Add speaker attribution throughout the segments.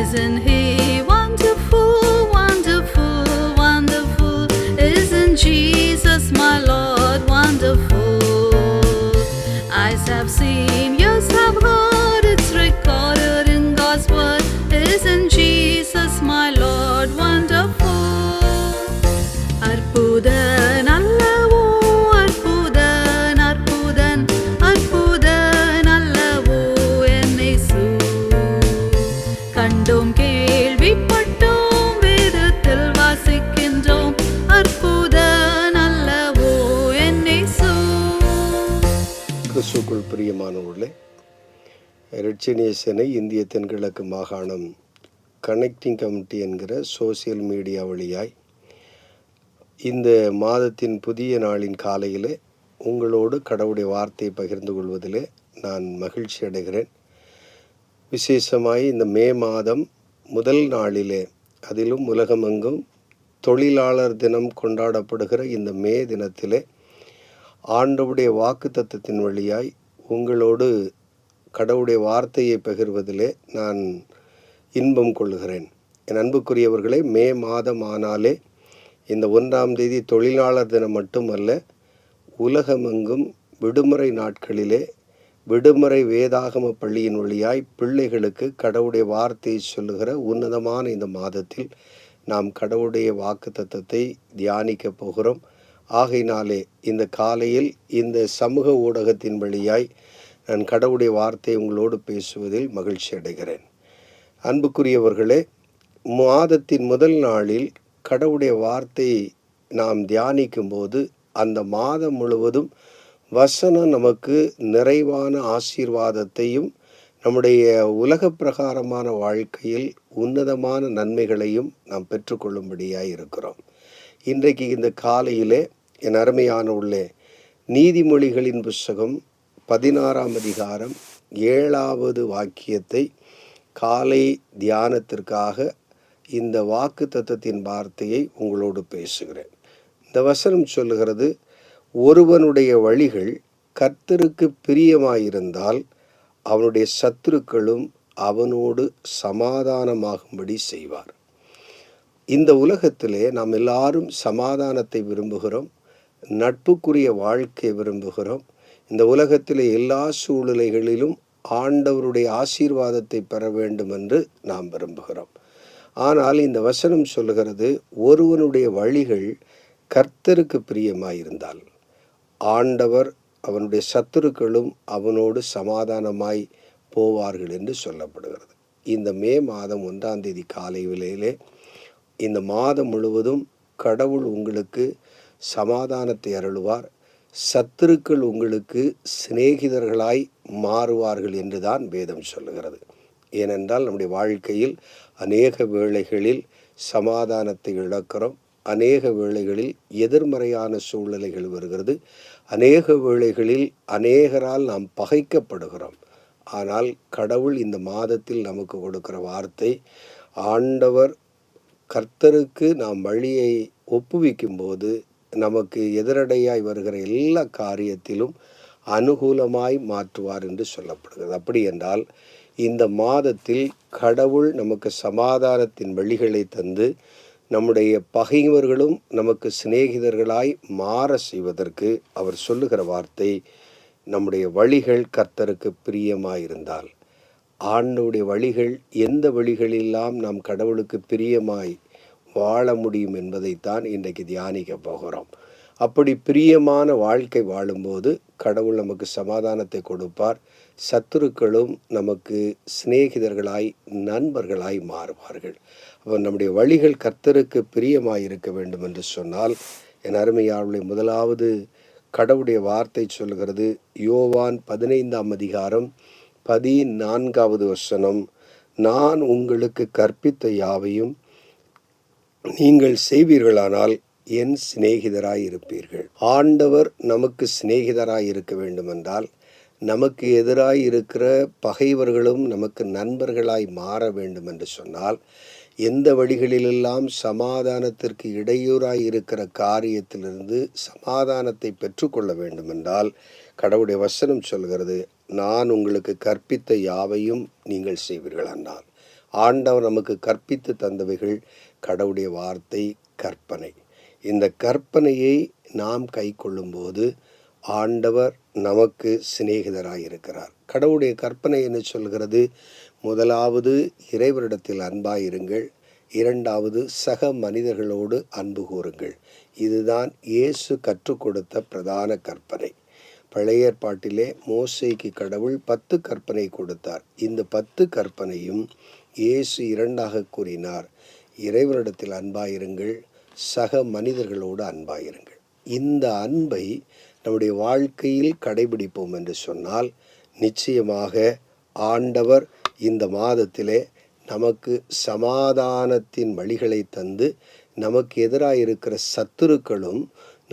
Speaker 1: Isn't he wonderful, wonderful, wonderful? Isn't Jesus my Lord wonderful? Eyes have seen, ears have heard, it's recorded in God's word. Isn't Jesus my Lord wonderful? Arputhan அல்லவோ, அற்புதன், அற்புதன், அற்புதன் அல்லவோ என் இயேசு. கண்டோம் கேள்விப்பட்டோம், வேதத்தில் வாசிக்கின்றோம், அற்புதன் அல்லவோ என் இயேசு.
Speaker 2: கிறிஸ்துவுக்குள் பிரியமானவர்களே, இரட்சணிய சேனை இந்திய தென்கிழக்கு மாகாணம் கனெக்டிங் கமிட்டி என்கிற சோசியல் மீடியா வழியாய் இந்த மாதத்தின் புதிய நாளின் காலையிலே உங்களோடு கடவுளுடைய வார்த்தையை பகிர்ந்து கொள்வதிலே நான் மகிழ்ச்சி அடைகிறேன். விசேஷமாய் இந்த மே மாதம் முதல் நாளிலே, அதிலும் உலகமெங்கும் தொழிலாளர் தினம் கொண்டாடப்படுகிற இந்த மே தினத்திலே ஆண்டவருடைய வாக்குத்தத்தத்தின் வழியாய் உங்களோடு கடவுளுடைய வார்த்தையை பகிர்வதிலே நான் இன்பம் கொள்கிறேன். என் அன்புக்குரியவர்களே, மே மாதம் ஆனாலே இந்த 1ஆம் தேதி தொழிலாளர் தினம் மட்டுமல்ல, உலகமெங்கும் விடுமுறை நாட்களிலே விடுமுறை வேதாகம பள்ளியின் வழியாய் பிள்ளைகளுக்கு கடவுளுடைய வார்த்தையை சொல்லுகிற உன்னதமான இந்த மாதத்தில் நாம் கடவுளுடைய வாக்குத்தத்தத்தை தியானிக்க போகிறோம். ஆகையினாலே இந்த காலையில் இந்த சமூக ஊடகத்தின் வழியாய் நான் கடவுளுடைய வார்த்தையை உங்களோடு பேசுவதில் மகிழ்ச்சி அடைகிறேன். அன்புக்குரியவர்களே, மாதத்தின் முதல் நாளில் கடவுளுடைய வார்த்தையை நாம் தியானிக்கும்போது அந்த மாதம் முழுவதும் வசனம் நமக்கு நிறைவான ஆசீர்வாதத்தையும் நம்முடைய உலக பிரகாரமான வாழ்க்கையில் உன்னதமான நன்மைகளையும் நாம் பெற்றுக்கொள்ளும்படியாக இருக்கிறோம். இன்றைக்கு இந்த காலையிலே என் அருமையான உள்ளே நீதிமொழிகளின் புஸ்தகம் 16ஆம் அதிகாரம் 7வது வாக்கியத்தை காலை தியானத்திற்காக இந்த வாக்கு தத்தத்தின் வார்த்தையை உங்களோடு பேசுகிறேன். இந்த வசனம் சொல்லுகிறது, ஒருவனுடைய வழிகள் கர்த்தருக்கு பிரியமாயிருந்தால் அவனுடைய சத்துருக்களும் அவனோடு சமாதானமாகும்படி செய்வார். இந்த உலகத்திலே நாம் எல்லாரும் சமாதானத்தை விரும்புகிறோம், நட்புக்குரிய வாழ்க்கை விரும்புகிறோம். இந்த உலகத்திலே எல்லா சூழ்நிலைகளிலும் ஆண்டவருடைய ஆசீர்வாதத்தை பெற வேண்டும் என்று நாம் விரும்புகிறோம். ஆனால் இந்த வசனம் சொல்லுகிறது, ஒருவனுடைய வழிகள் கர்த்தருக்கு பிரியமாயிருந்தால் ஆண்டவர் அவனுடைய சத்துருக்களும் அவனோடு சமாதானமாய் போவார்கள் என்று சொல்லப்படுகிறது. இந்த மே மாதம் 1ஆம் தேதி காலை வேளையிலே இந்த மாதம் முழுவதும் கடவுள் உங்களுக்கு சமாதானத்தை அருளுவார். சத்துருக்கள் உங்களுக்கு சிநேகிதர்களாய் மாறுவார்கள் என்றுதான் வேதம் சொல்லுகிறது. ஏனென்றால் நம்முடைய வாழ்க்கையில் அநேக வேளைகளில் சமாதானத்தை இழக்கிறோம், அநேக வேளைகளில் எதிர்மறையான சூழ்நிலைகள் வருகிறது, அநேக வேளைகளில் அநேகரால் நாம் பகைக்கப்படுகிறோம். ஆனால் கடவுள் இந்த மாதத்தில் நமக்கு கொடுக்கிற வார்த்தை, ஆண்டவர் கர்த்தருக்கு நாம் வழியை ஒப்புவிக்கும் போது நமக்கு எதிரடையாய் வருகிற எல்லா காரியத்திலும் அனுகூலமாய் மாற்றுவார் என்று சொல்லப்படுகிறது. அப்படி என்றால் இந்த மாதத்தில் கடவுள் நமக்கு சமாதானத்தின் வழிகளை தந்து நம்முடைய பகைவர்களும் நமக்கு சிநேகிதர்களாய் மாற செய்வதற்கு அவர் சொல்லுகிற வார்த்தை, நம்முடைய வழிகள் கர்த்தருக்கு பிரியமாயிருந்தால். ஆண்டவருடைய வழிகள், எந்த வழிகளெல்லாம் நாம் கடவுளுக்கு பிரியமாய் வாழ முடியும் என்பதைத்தான் இன்றைக்கு தியானிக்க போகிறோம். அப்படி பிரியமான வாழ்க்கை வாழும்போது கடவுள் நமக்கு சமாதானத்தை கொடுப்பார். சத்துருக்களும் நமக்கு சிநேகிதர்களாய் நண்பர்களாய் மாறுவார்கள். அப்போ நம்முடைய வழிகள் கர்த்தருக்கு பிரியமாய் இருக்க வேண்டும் என்று சொன்னால், என் அருமையாளர்களே, முதலாவது கடவுளுடைய வார்த்தை சொல்கிறது, யோவான் 15ஆம் அதிகாரம் 14வது வசனம், நான் உங்களுக்கு கற்பித்த யாவையும் நீங்கள் செய்வீர்களானால் என் சிநேகிதராய் இருப்பீர்கள். ஆண்டவர் நமக்கு சிநேகிதராய் இருக்க வேண்டுமென்றால் நமக்கு எதிராய் இருக்கிற பகைவர்களும் நமக்கு நண்பர்களாய் மாற வேண்டும் என்று சொன்னால், எந்த வழிகளிலெல்லாம் சமாதானத்திற்கு இடையூறாய் இருக்கிற காரியத்திலிருந்து சமாதானத்தை பெற்றுக்கொள்ள வேண்டுமென்றால் கடவுளுடைய வசனம் சொல்கிறது, நான் உங்களுக்கு கற்பித்த யாவையும் நீங்கள் செய்வீர்கள் என்றால். ஆண்டவர் நமக்கு கற்பித்து தந்தவைகள் கடவுளுடைய வார்த்தை, கற்பனை. இந்த கற்பனையை நாம் கை கொள்ளும்போது ஆண்டவர் நமக்கு சிநேகிதராய் இருக்கிறார். கடவுளுடைய கற்பனை என்ன சொல்கிறது? முதலாவது இறைவரிடத்தில் அன்பாயிருங்கள், இரண்டாவது சக மனிதர்களோடு அன்பு கூறுங்கள். இதுதான் இயேசு கற்றுக் கொடுத்த பிரதான கற்பனை. பழைய ஏற்பாட்டிலே மோசேக்கு கடவுள் 10 கற்பனை கொடுத்தார். இந்த 10 கற்பனையும் இயேசு இரண்டாக கூறினார். இறைவனிடத்தில் அன்பாயிருங்கள், சக மனிதர்களோடு அன்பாயிருங்கள். இந்த அன்பை நம்முடைய வாழ்க்கையில் கடைபிடிப்போம் என்று சொன்னால் நிச்சயமாக ஆண்டவர் இந்த மாதத்திலே நமக்கு சமாதானத்தின் வழிகளை தந்து நமக்கு எதிராக இருக்கிற சத்துருக்களும்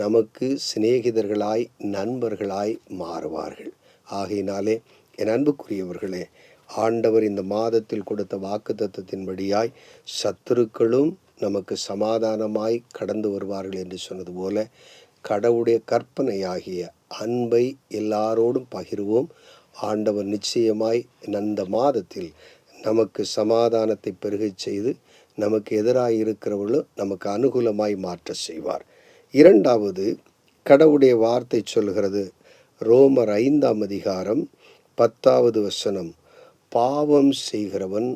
Speaker 2: நமக்கு சிநேகிதர்களாய், நண்பர்களாய் மாறுவார்கள். ஆகையினாலே என் அன்புக்குரியவர்களே, ஆண்டவர் இந்த மாதத்தில் கொடுத்த வாக்குத்தத்தத்தின்படியாய் சத்துருக்களும் நமக்கு சமாதானமாய் கடந்து வருவார்கள் என்று சொன்னது போல கடவுளுடைய கற்பனையாகிய அன்பை எல்லாரோடும் பகிர்வோம். ஆண்டவர் நிச்சயமாய் அந்த மாதத்தில் நமக்கு சமாதானத்தை பெருகச் செய்து நமக்கு எதிராக இருக்கிறவர்களும் நமக்கு அனுகூலமாய் மாற்ற செய்வார். இரண்டாவது, கடவுளுடைய வார்த்தை சொல்கிறது, ரோமர் 5ஆம் அதிகாரம் 10வது வசனம், பாவம் செய்கிறவன்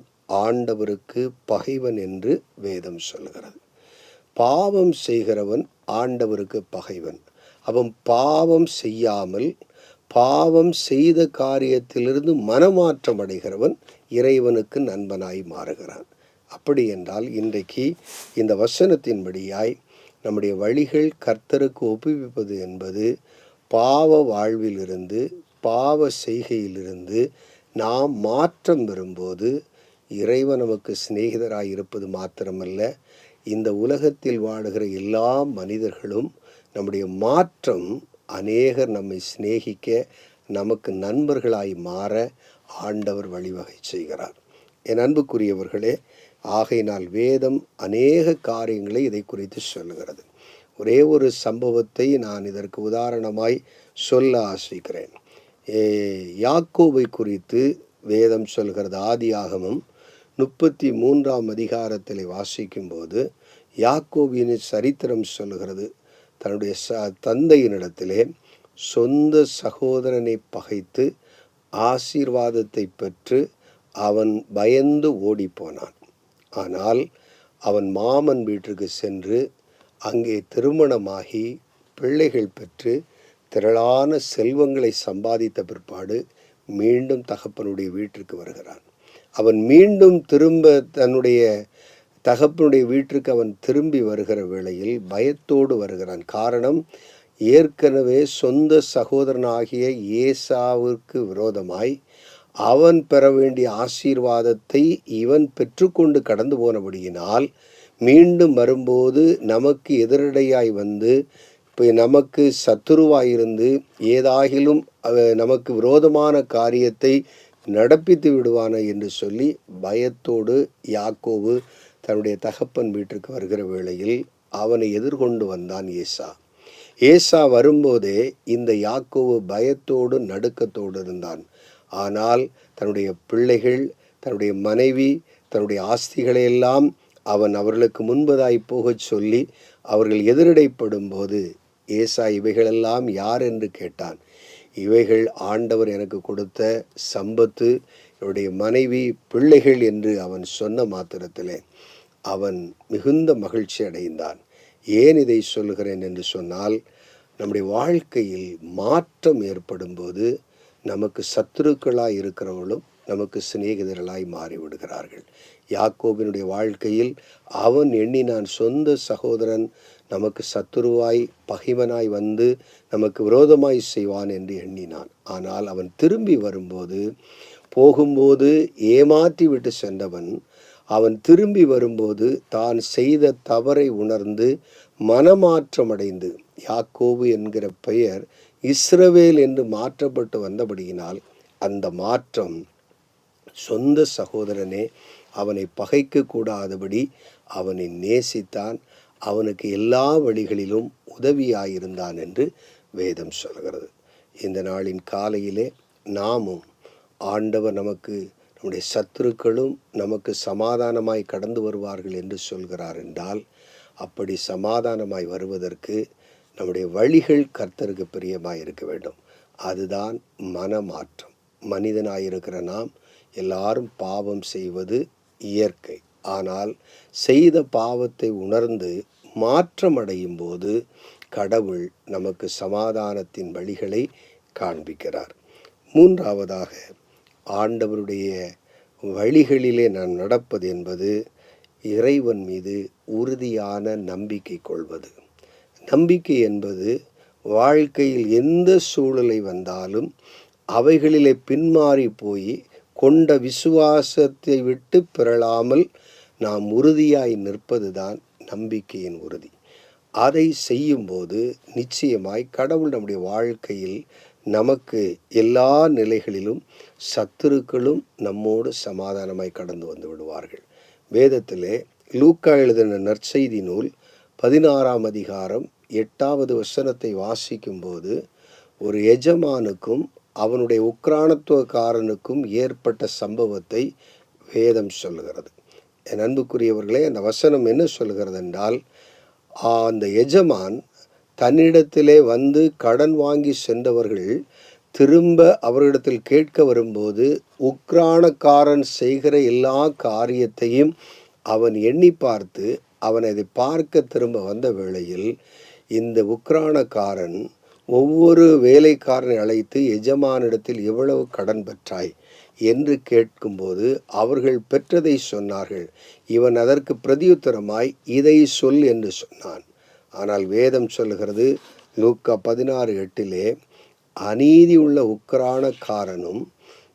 Speaker 2: ஆண்டவருக்கு பகைவன் என்று வேதம் சொல்கிறது. பாவம் செய்கிறவன் ஆண்டவருக்கு பகைவன். அவன் பாவம் செய்யாமல் பாவம் செய்த காரியத்திலிருந்து மனமாற்றம் அடைகிறவன் இறைவனுக்கு நண்பனாய் மாறுகிறான். அப்படி என்றால் இன்றைக்கு இந்த வசனத்தின்படியாய் நம்முடைய வழிகள் கர்த்தருக்கு ஒப்புவிப்பது என்பது பாவ வாழ்விலிருந்து, பாவ செய்கையிலிருந்து நாம் மாற்றம் பெறும்போது இறைவன் நமக்கு சிநேகிதராய் இருப்பது மாத்திரமல்ல, இந்த உலகத்தில் வாழுகிற எல்லா மனிதர்களும் நம்முடைய மாற்றம் அநேகர் நம்மை சிநேகிக்க, நமக்கு நண்பர்களாய் மாற ஆண்டவர் வழிவகை செய்கிறார். என் அன்புக்குரியவர்களே, ஆகையினால் வேதம் அநேக காரியங்களை இதை குறித்து சொல்லுகிறது. ஒரே ஒரு சம்பவத்தை நான் இதற்கு உதாரணமாய் சொல்ல ஆசிக்கிறேன். யாக்கோபை குறித்து வேதம் சொல்கிறது. ஆதியாகமம் 33ஆம் அதிகாரத்தில் வாசிக்கும்போது யாக்கோபின் சரித்திரம் சொல்லுகிறது. தன்னுடைய தந்தையினிடத்திலே சொந்த சகோதரனை பகைத்து ஆசீர்வாதத்தை பெற்று அவன் பயந்து ஓடிப்போனான். ஆனால் அவன் மாமன் வீட்டிற்கு சென்று அங்கே திருமணமாகி பிள்ளைகள் பெற்று திரளான செல்வங்களை சம்பாதித்த பிற்பாடு மீண்டும் தகப்பனுடைய வீட்டிற்கு வருகிறான். அவன் மீண்டும் திரும்ப தன்னுடைய தகப்பனுடைய வீட்டிற்கு அவன் திரும்பி வருகிற வேளையில் பயத்தோடு வருகிறான். காரணம், ஏற்கனவே சொந்த சகோதரனாகிய ஏசாவிற்கு விரோதமாய் அவன் பெற வேண்டிய ஆசீர்வாதத்தை இவன் பெற்றுக்கொண்டு கடந்து போனபடியினால் மீண்டும் வரும்போது நமக்கு எதிரடையாய் வந்து இப்போ நமக்கு சத்துருவாயிருந்து ஏதாகிலும் நமக்கு விரோதமான காரியத்தை நடப்பித்து விடுவான என்று சொல்லி பயத்தோடு யாக்கோபு தன்னுடைய தகப்பன் வீட்டிற்கு வருகிற வேளையில் அவனை எதிர்கொண்டு வந்தான் ஏசா. ஏசா வரும்போதே இந்த யாக்கோபு பயத்தோடு நடுக்கத்தோடு இருந்தான். ஆனால் தன்னுடைய பிள்ளைகள், தன்னுடைய மனைவி, தன்னுடைய ஆஸ்திகளையெல்லாம் அவன் அவர்களுக்கு முன்பதாய் போகச் சொல்லி அவர்கள் எதிரடைப்படும் போது ஏசா இவைகளெல்லாம் யார் என்று கேட்டான். இவைகள் ஆண்டவர் எனக்கு கொடுத்த சம்பத்து, என்னுடைய மனைவி, பிள்ளைகள் என்று அவன் சொன்ன மாத்திரத்திலே அவன் மிகுந்த மகிழ்ச்சி அடைந்தான். ஏன் இதை சொல்கிறேன் என்று சொன்னால், நம்முடைய வாழ்க்கையில் மாற்றம் ஏற்படும் போது நமக்கு சத்துருக்களாய் இருக்கிறவர்களும் நமக்கு சிநேகிதர்களாய் மாறிவிடுகிறார்கள். யாக்கோபினுடைய வாழ்க்கையில் அவன் எண்ணினான், சொந்த சகோதரன் நமக்கு சத்துருவாய் பகைவனாய் வந்து நமக்கு விரோதமாய் செய்வான் என்று எண்ணினான். ஆனால் அவன் திரும்பி வரும்போது, போகும்போது ஏமாற்றி விட்டு சென்றவன் அவன் திரும்பி வரும்போது தான் செய்த தவறை உணர்ந்து மனமாற்றமடைந்து, யாக்கோபு என்கிற பெயர் இஸ்ரவேல் என்று மாற்றப்பட்டு வந்தபடியினால் அந்த மாற்றம் சொந்த சகோதரனே அவனை பகைக்க கூடாதபடி அவனை நேசித்தான், அவனுக்கு எல்லா வழிகளிலும் உதவியாயிருந்தான் என்று வேதம் சொல்கிறது. இந்த நாளின் காலையிலே நாமும் ஆண்டவர் நமக்கு நம்முடைய சத்துருக்களும் நமக்கு சமாதானமாய் கடந்து வருவார்கள் என்று சொல்கிறார் என்றால், அப்படி சமாதானமாய் வருவதற்கு நம்முடைய வழிகள் கர்த்தருக்கு பிரியமாய் இருக்க வேண்டும். அதுதான் மனமாற்றம். மனிதனாயிருக்கிற நாம் எல்லாரும் பாவம் செய்வது இயற்கை. ஆனால் செய்த பாவத்தை உணர்ந்து மாற்றமடையும் போது கடவுள் நமக்கு சமாதானத்தின் வழிகளை காண்பிக்கிறார். மூன்றாவதாக, ஆண்டவருடைய வழிகளிலே நான் நடப்பது என்பது இறைவன் மீது உறுதியான நம்பிக்கை கொள்வது. நம்பிக்கை என்பது வாழ்க்கையில் எந்த சூழலை வந்தாலும் அவைகளிலே பின்மாறி போய் கொண்ட விசுவாசத்தை விட்டு பிறழாமல் நாம் உறுதியாய் நிற்பதுதான் நம்பிக்கையின் உறுதி. அதை செய்யும்போது நிச்சயமாய் கடவுள் நம்முடைய வாழ்க்கையில் நமக்கு எல்லா நிலைகளிலும் சத்துருக்களும் நம்மோடு சமாதானமாய் கடந்து வந்து விடுவார்கள். வேதத்திலே லூக்கா எழுதின நற்செய்தி நூல் 16ஆம் அதிகாரம் 8வது வசனத்தை வாசிக்கும்போது, ஒரு எஜமானுக்கும் அவனுடைய உக்கிரானத்துவக்காரனுக்கும் ஏற்பட்ட சம்பவத்தை வேதம் சொல்லுகிறது. என் அன்புக்குரியவர்களே, அந்த வசனம் என்ன சொல்கிறது என்றால், அந்த எஜமான் தன்னிடத்திலே வந்து கடன் வாங்கி சென்றவர்கள் திரும்ப அவர்களிடத்தில் கேட்க வரும்போது, உக்கிரானக்காரன் செய்கிற எல்லா காரியத்தையும் அவன் எண்ணி பார்த்து அவன் அதை பார்க்க திரும்ப வந்த வேளையில், இந்த உக்கிரானக்காரன் ஒவ்வொரு வேலைக்காரனை அழைத்து, எஜமானிடத்தில் எவ்வளவு கடன் பெற்றாய் என்று கேட்கும்போது அவர்கள் பெற்றதை சொன்னார்கள். இவன் அதற்கு பிரதியுத்தரமாய் இதை சொல் என்று சொன்னான். ஆனால் வேதம் சொல்லுகிறது, லூக்கா 16:8, அநீதி உள்ள உக்கிரானக்காரனும்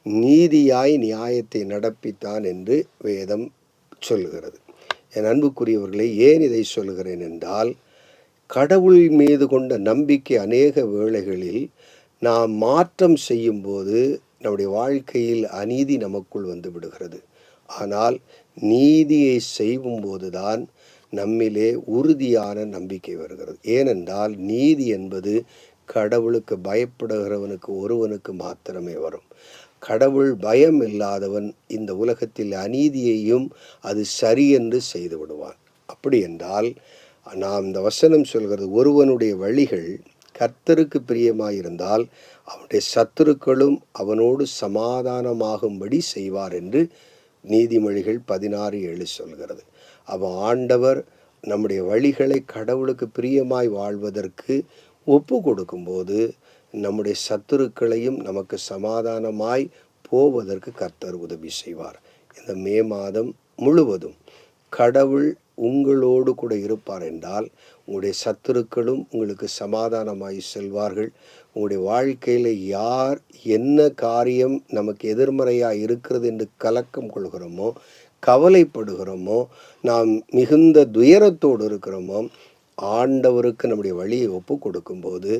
Speaker 2: நீதியாய் நியாயத்தை நடப்பித்தான் என்று வேதம் சொல்லுகிறது. என் அன்புக்குரியவர்களை, ஏன் இதை சொல்லுகிறேன் என்றால், கடவுள் மீது கொண்ட நம்பிக்கை அநேக வேளைகளில் நாம் மாற்றம் செய்யும்போது நம்முடைய வாழ்க்கையில் அநீதி நமக்குள் வந்து விடுகிறது. ஆனால் நீதியை செய்யும்போது தான் நம்மிலே உறுதியான நம்பிக்கை வருகிறது. ஏனென்றால் நீதி என்பது கடவுளுக்கு பயப்படுகிறவனுக்கு ஒருவனுக்கு மாத்திரமே வரும். கடவுள் பயம் இல்லாதவன் இந்த உலகத்தில் அநீதியையும் அது சரி என்று செய்து விடுவான். அப்படி என்றால் நாம் இந்த வசனம் சொல்கிறது, ஒருவனுடைய வழிகள் கர்த்தருக்கு பிரியமாயிருந்தால் அவனுடைய சத்துருக்களும் அவனோடு சமாதானமாகும்படி செய்வார் என்று நீதிமொழிகள் 16:7 சொல்கிறது. அவன் ஆண்டவர் நம்முடைய வழிகளை கடவுளுக்கு பிரியமாய் வாழ்வதற்கு ஒப்பு கொடுக்கும்போது நம்முடைய சத்துருக்களையும் நமக்கு சமாதானமாய் போவதற்கு கர்த்தர் உதவி செய்வார். இந்த மே மாதம் முழுவதும் கடவுள் உங்களோடு கூட இருப்பார் என்றால் உங்களுடைய சத்துருக்களும் உங்களுக்கு சமாதானமாய் செல்வார்கள். உங்களுடைய வாழ்க்கையில் யார் என்ன காரியம் நமக்கு எதிர்மறையாக இருக்கிறது என்று கலக்கம் கொள்கிறோமோ, கவலைப்படுகிறோமோ, நாம் மிகுந்த துயரத்தோடு இருக்கிறோமோ, ஆண்டவருக்கு நம்முடைய வழியை ஒப்பு கொடுக்கும்போது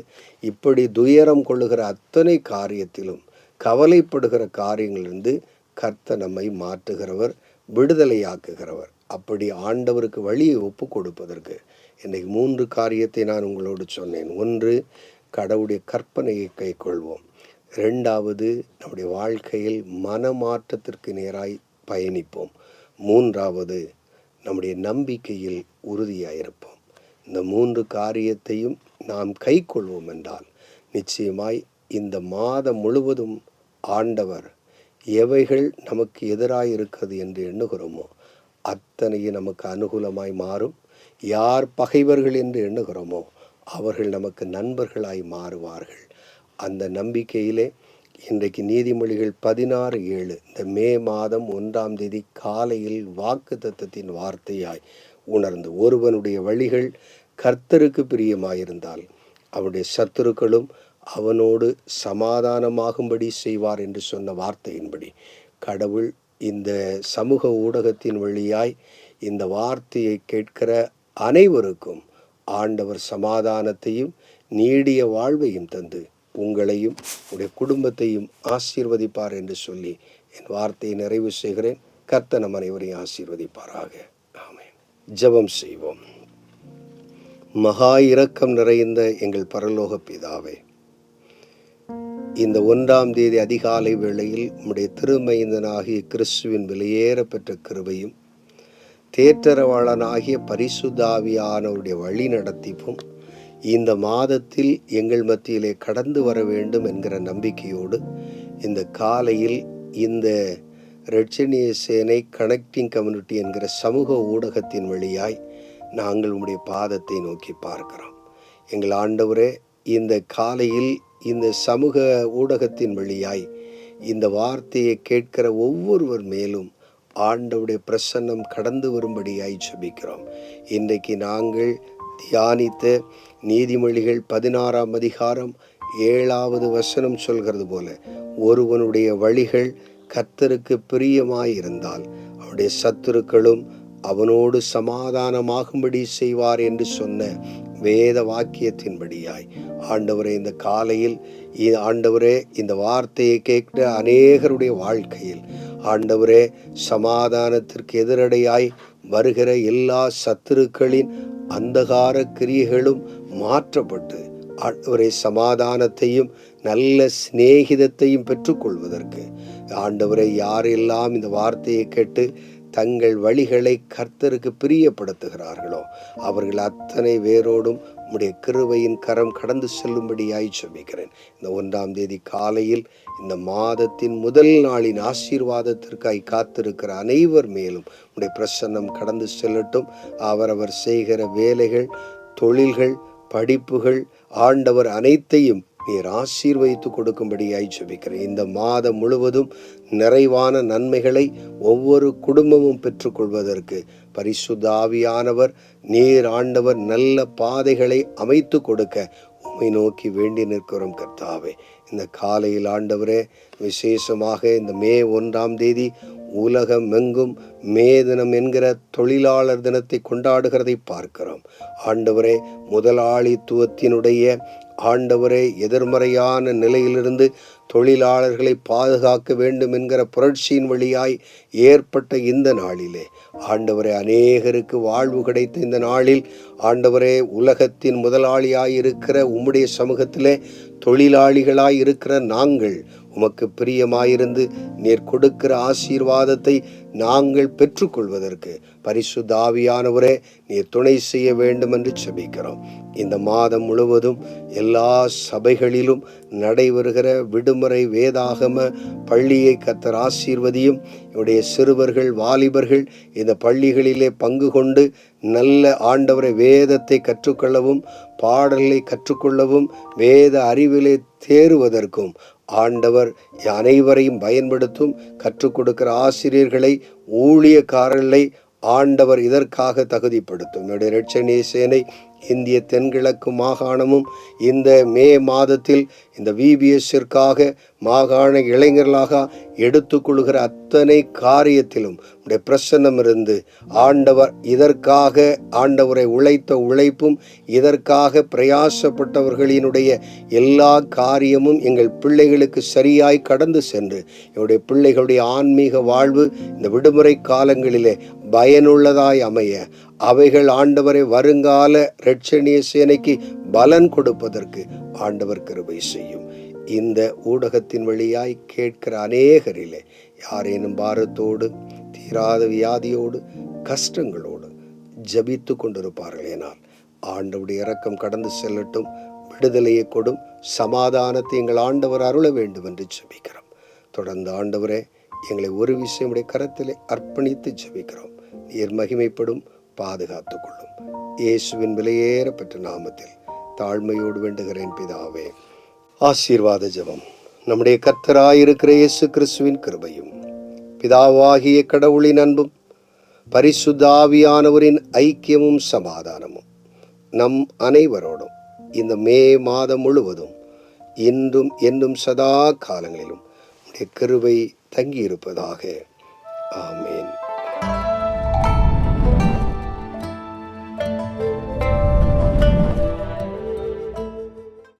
Speaker 2: இப்படி துயரம் கொள்ளுகிற அத்தனை காரியத்திலும், கவலைப்படுகிற காரியங்களிலிருந்து கர்த்தர் நம்மை மாற்றுகிறவர், விடுதலையாக்குகிறவர். அப்படி ஆண்டவருக்கு வழியை ஒப்பு கொடுப்பதற்கு இன்றைக்கு 3 காரியத்தை நான் உங்களோடு சொன்னேன். 1, கடவுளுடைய கற்பனையை கைக்கொள்வோம். 2வது, நம்முடைய வாழ்க்கையில் மனமாற்றத்திற்கு நேராய் பயணிப்போம். 3வது, நம்முடைய நம்பிக்கையில் உறுதியாயிருப்போம். இந்த 3 காரியத்தையும் நாம் கைக்கொள்வோம் என்றால் நிச்சயமாய் இந்த மாதம் முழுவதும் ஆண்டவர் எவைகள் நமக்கு எதிராக இருக்கிறது என்று எண்ணுகிறோமோ அத்தனையும் நமக்கு அனுகூலமாய் மாறும். யார் பகைவர்கள் என்று எண்ணுகிறோமோ அவர்கள் நமக்கு நண்பர்களாய் மாறுவார்கள். அந்த நம்பிக்கையிலே இன்றைக்கு நீதிமொழிகள் 16:7 இந்த மே மாதம் 1ஆம் தேதி காலையில் வாக்குத்தத்தத்தின் வார்த்தையாய் உணர்ந்து, ஒருவனுடைய வழிகள் கர்த்தருக்கு பிரியமாயிருந்தால் அவனுடைய சத்துருக்களும் அவனோடு சமாதானமாகும்படி செய்வார் என்று சொன்ன வார்த்தையின்படி கடவுள் இந்த சமூக ஊடகத்தின் வழியாய் இந்த வார்த்தையை கேட்கிற அனைவருக்கும் ஆண்டவர் சமாதானத்தையும் நீடிய வாழ்வையும் தந்து உங்களையும் உடைய குடும்பத்தையும் ஆசீர்வதிப்பார் என்று சொல்லி என் வார்த்தையை நிறைவு செய்கிறேன். கர்த்தர் நம் அனைவரையும் ஆசீர்வதிப்பாராக. ஆமென். ஜெபம் செய்வோம். மகா இரக்கம் நிறைந்த எங்கள் பரலோக பிதாவே, இந்த 1ஆம் தேதி அதிகாலை வேளையில் உம்முடைய திருமைந்தனாகிய கிறிஸ்துவின் விலையேற பெற்ற கிருபையும் தேற்றரவாளனாகிய பரிசுத்தாவியானவருடைய வழி நடத்திப்பும் இந்த மாதத்தில் எங்கள் மத்தியிலே கடந்து வர வேண்டும் என்கிற நம்பிக்கையோடு இந்த காலையில் இந்த இரட்சணிய சேனை கனெக்டிங் கம்யூனிட்டி என்கிற சமூக ஊடகத்தின் வழியாய் நாங்கள் உம்முடைய பாதத்தை நோக்கி பார்க்கிறோம். எங்கள் ஆண்டவரே, இந்த காலையில் இந்த சமூக ஊடகத்தின் வழியாய் இந்த வார்த்தையை கேட்கிற ஒவ்வொருவர் மேலும் ஆண்டவருடைய பிரசன்னம் கடந்து வரும்படியாய் ஜெபிக்கிறோம். இன்றைக்கு நாங்கள் தியானித்த நீதிமொழிகள் 16ஆம் அதிகாரம் 7வது வசனம் சொல்கிறது போல, ஒருவனுடைய வழிகள் கர்த்தருக்கு பிரியமாயிருந்தால் அவனுடைய சத்துருக்களும் அவனோடு சமாதானமாகும்படி செய்வார் என்று சொன்ன வேத வாக்கியத்தின்படியாய் ஆண்டவரே, இந்த காலையில் ஆண்டவரே, இந்த வார்த்தையை கேட்கிற அநேகருடைய வாழ்க்கையில் ஆண்டவரே, சமாதானத்திற்கு எதிரடையாய் வருகிற எல்லா சத்துருக்களின் அந்தகார கிரியைகளும் மாற்றப்பட்டு ஆண்டவரே, சமாதானத்தையும் நல்ல சிநேகிதத்தையும் பெற்றுக்கொள்வதற்கு ஆண்டவரை யாரெல்லாம் இந்த வார்த்தையை கேட்டு தங்கள் வழிகளை கர்த்தருக்கு பிரியப்படுத்துகிறார்களோ அவர்கள் அத்தனை வேரோடும் உம்முடைய கிருபையின் கரம் கடந்து செல்லும்படியாய் ஜெபிக்கிறேன். இந்த 1ஆம் தேதி காலையில் இந்த மாதத்தின் முதல் நாளின் ஆசீர்வாதத்திற்காய் காத்திருக்கிற அனைவர் மேலும் உம்முடைய பிரசன்னம் கடந்து செல்லட்டும். அவரவர் செய்கிற வேலைகள், தொழில்கள், படிப்புகள் ஆண்டவர் அனைத்தையும் நீர் ஆசீர்வதித்து கொடுக்கும்படியாய் ஜெபிக்கிறேன். இந்த மாதம் முழுவதும் நிறைவான நன்மைகளை ஒவ்வொரு குடும்பமும் பெற்றுக்கொள்வதற்கு பரிசுத்த ஆவியானவர் நீர் ஆண்டவர் நல்ல பாதைகளை அமைத்து கொடுக்க உம்மை நோக்கி வேண்டி நிற்கிறோம் கர்த்தாவே. இந்த காலையில் ஆண்டவரே, விசேஷமாக இந்த மே 1ஆம் தேதி உலகம் எங்கும் மே தினம் என்கிற தொழிலாளர் தினத்தை கொண்டாடுகிறதை பார்க்கிறோம். ஆண்டவரே, முதலாளித்துவத்தினுடைய ஆண்டவரே எதிர்மறையான நிலையிலிருந்து தொழிலாளர்களை பாதுகாக்க வேண்டும் என்கிற புரட்சியின் வழியாய் ஏற்பட்ட இந்த நாளிலே ஆண்டவரே, அநேகருக்கு வாழ்வு கிடைத்த இந்த நாளில் ஆண்டவரே, உலகத்தின் முதலாளியாய் இருக்கிற உம்முடைய சமூகத்திலே தொழிலாளிகளாய் இருக்கிற நாங்கள் உமக்கு பிரியமாயிருந்து நீர் கொடுக்கிற ஆசீர்வாதத்தை நாங்கள் பெற்றுக்கொள்வதற்கு பரிசுத்த ஆவியானவரே நீர் துணை செய்ய வேண்டும் என்று ஜெபிக்கிறோம். இந்த மாதம் முழுவதும் எல்லா சபைகளிலும் நடைபெறுகிற விடுமுறை வேதாகம பள்ளியை கர்த்தர் ஆசீர்வதியும். என்னுடைய சிறுவர்கள், வாலிபர்கள் இந்த பள்ளிகளிலே பங்கு கொண்டு நல்ல ஆண்டவரை வேதத்தை கற்றுக்கொள்ளவும், பாடல்களை கற்றுக்கொள்ளவும், வேத அறிவிலே தேறுவதற்கும் ஆண்டவர் அனைவரையும் பயன்படுத்தும். கற்றுக் கொடுக்கிற ஆசிரியர்களை, ஊழியக்காரர்களை ஆண்டவர் இதற்காக தகுதிப்படுத்தும். என்னுடைய இரட்சணிய சேனை இந்திய தென்கிழக்கு மாகாணமும் இந்த மே மாதத்தில் இந்த VBSற்காக மாகாண இளைஞர்களாக எடுத்துக்கொள்கிற அத்தனை காரியத்திலும் உடைய பிரசன்னம் இருந்து ஆண்டவர் இதற்காக ஆண்டவரை உழைத்த உழைப்பும் இதற்காக பிரயாசப்பட்டவர்களினுடைய எல்லா காரியமும் எங்கள் பிள்ளைகளுக்கு சரியாய் கடந்து சென்று என்னுடைய பிள்ளைகளுடைய ஆன்மீக வாழ்வு இந்த விடுமுறை காலங்களிலே பயனுள்ளதாய் அமைய அவைகள் ஆண்டவரை வருங்கால இரட்சணிய சேனைக்கு பலன் கொடுப்பதற்கு ஆண்டவர் கிருபை செய்யும். இந்த ஊடகத்தின் வழியாய் கேட்கிற அநேகரிலே யாரேனும் பாரத்தோடு, தீராத வியாதியோடு, கஷ்டங்களோடு ஜபித்து கொண்டிருப்பார்களேனால் ஆண்டவருடைய இரக்கம் கடந்து செல்லட்டும். விடுதலையை கொடும், சமாதானத்தை எங்கள் ஆண்டவர் அருள வேண்டும் என்று ஜபிக்கிறோம். தொடர்ந்து ஆண்டவரே, எங்களை ஒரு விஷயம் உடைய கரத்திலே அர்ப்பணித்து ஜபிக்கிறோம். நீர் மகிமைப்படும், பாதுகாத்து கொள்ளும். இயேசுவின் விலையேற பெற்ற நாமத்தில் தாழ்மையோடு வேண்டுகிறேன் பிதாவே. ஆசீர்வாத ஜெபம். நம்முடைய கர்த்தராயிருக்கிற இயேசு கிறிஸ்துவின் கிருபையும், பிதாவாகிய கடவுளின் அன்பும், பரிசுத்த ஆவியானவரின் ஐக்கியமும் சமாதானமும் நம் அனைவரோடும் இந்த மே மாதம் முழுவதும் இன்றும் என்றும் சதா காலங்களிலும் கிருபை தங்கியிருப்பதாக. ஆமேன்.